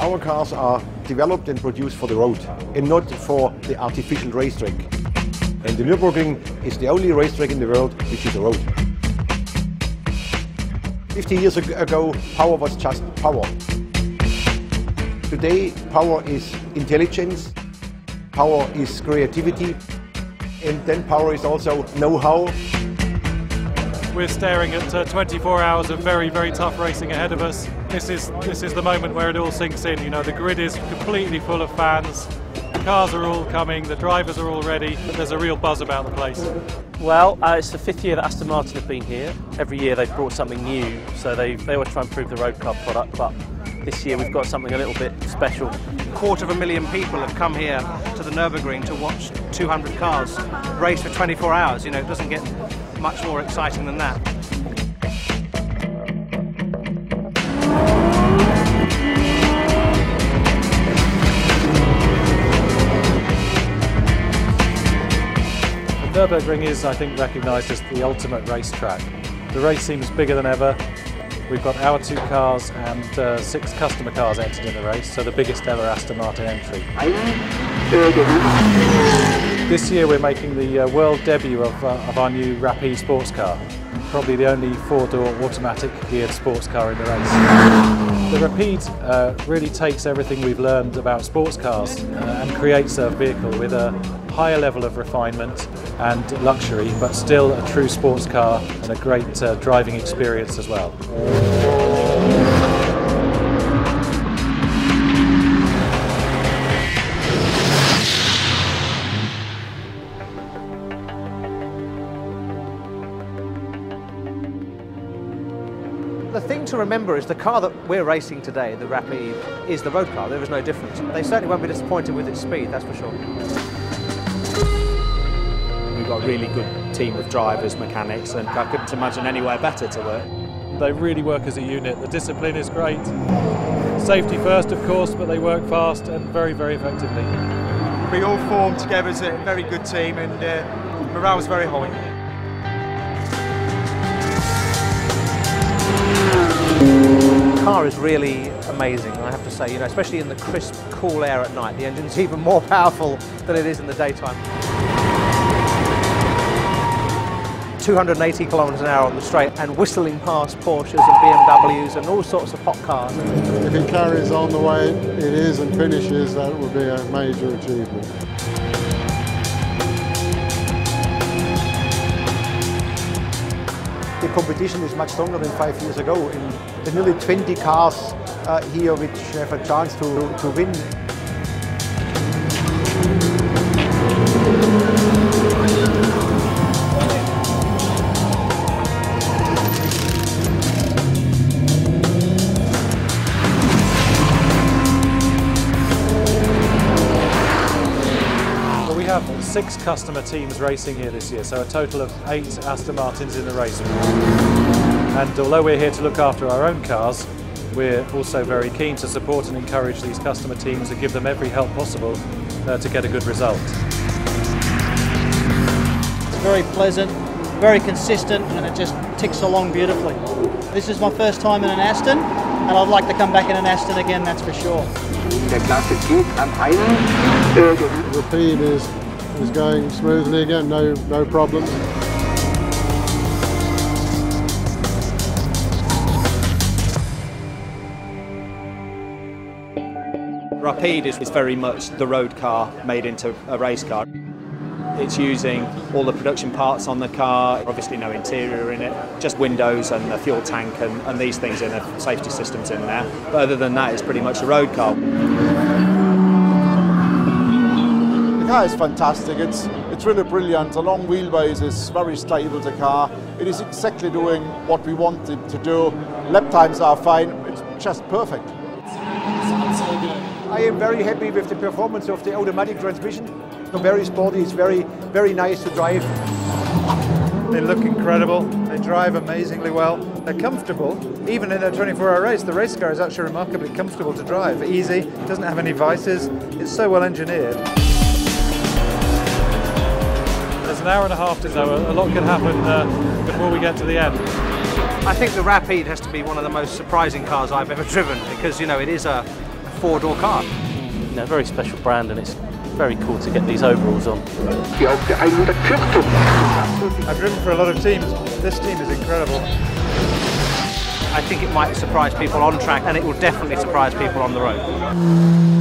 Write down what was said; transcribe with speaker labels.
Speaker 1: Our cars are developed and produced for the road and not for the artificial racetrack. And the rburgring is the only racetrack in the world which is a road. 50 years ago, power was just power. Today, power is intelligence, power is creativity, and then power is also know-how.
Speaker 2: We're staring at 24 hours of very, very tough racing ahead of us. This is the moment where it all sinks in. You know, the grid is completely full of fans. The cars are all coming, the drivers are all ready. There's a real buzz about the place.
Speaker 3: Well, it's the 5th year that Aston Martin have been here. Every year they've brought something new, so they always try and improve the road car product, but this year we've got something a little bit special.
Speaker 4: 250,000 people have come here to the Nürburgring to watch 200 cars race for 24 hours. You know, it doesn't get much more exciting than that.
Speaker 2: The Nürburgring is, I think, recognised as the ultimate racetrack. The race seems bigger than ever. We've got our 2 cars and 6 customer cars entered in the race, so the biggest ever Aston Martin entry. This year we're making the world debut of our new Rapide sports car, probably the only 4-door automatic geared sports car in the race. The Rapide really takes everything we've learned about sports cars and creates a vehicle with a higher level of refinement and luxury, but still a true sports car and a great driving experience as well.
Speaker 4: The thing to remember is the car that we're racing today, the Rapide, is the road car. There is no difference. They certainly won't be disappointed with its speed, that's for sure.
Speaker 5: We've got a really good team of drivers, mechanics, and I couldn't imagine anywhere better to work.
Speaker 2: They really work as a unit. The discipline is great. Safety first, of course, but they work fast and very, very effectively.
Speaker 6: We all formed together as a very good team, and morale was very high.
Speaker 4: The car is really amazing, I have to say, you know, especially in the crisp, cool air at night. The engine's even more powerful than it is in the daytime. 280 kilometres an hour on the straight and whistling past Porsches and BMWs and all sorts of hot cars.
Speaker 7: If it carries on the way it is and finishes, that would be a major achievement.
Speaker 1: The competition is much stronger than 5 years ago. There are nearly 20 cars here which have a chance to win.
Speaker 2: We have 6 customer teams racing here this year, so a total of 8 Aston Martins in the race. And although we're here to look after our own cars, we're also very keen to support and encourage these customer teams and give them every help possible to get a good result.
Speaker 8: It's very pleasant, very consistent, and it just ticks along beautifully. This is my first time in an Aston, and I'd like to come back in an Aston again, that's for sure.
Speaker 7: Rapide is going smoothly again, no problems.
Speaker 5: Rapide is very much the road car made into a race car. It's using all the production parts on the car, obviously no interior in it, just windows and the fuel tank and these things in the safety systems in there. But other than that, it's pretty much a road car.
Speaker 9: The car is fantastic, it's really brilliant. The long wheelbase is very stable, the car. It is exactly doing what we want it to do. Lap times are fine, it's just perfect.
Speaker 1: I am very happy with the performance of the automatic transmission. It's very sporty, it's very nice to drive.
Speaker 6: They look incredible, they drive amazingly well, they're comfortable. Even in a 24-hour race, the race car is actually remarkably comfortable to drive. Easy, doesn't have any vices, it's so well engineered.
Speaker 2: There's an hour and a half to go. A lot can happen before we get to the end.
Speaker 4: I think the Rapide has to be one of the most surprising cars I've ever driven because, you know, it is a four-door car.
Speaker 3: You know, very special brand, and it's very cool to get these overalls on.
Speaker 6: I've driven for a lot of teams. This team is incredible.
Speaker 4: I think it might surprise people on track, and it will definitely surprise people on the road.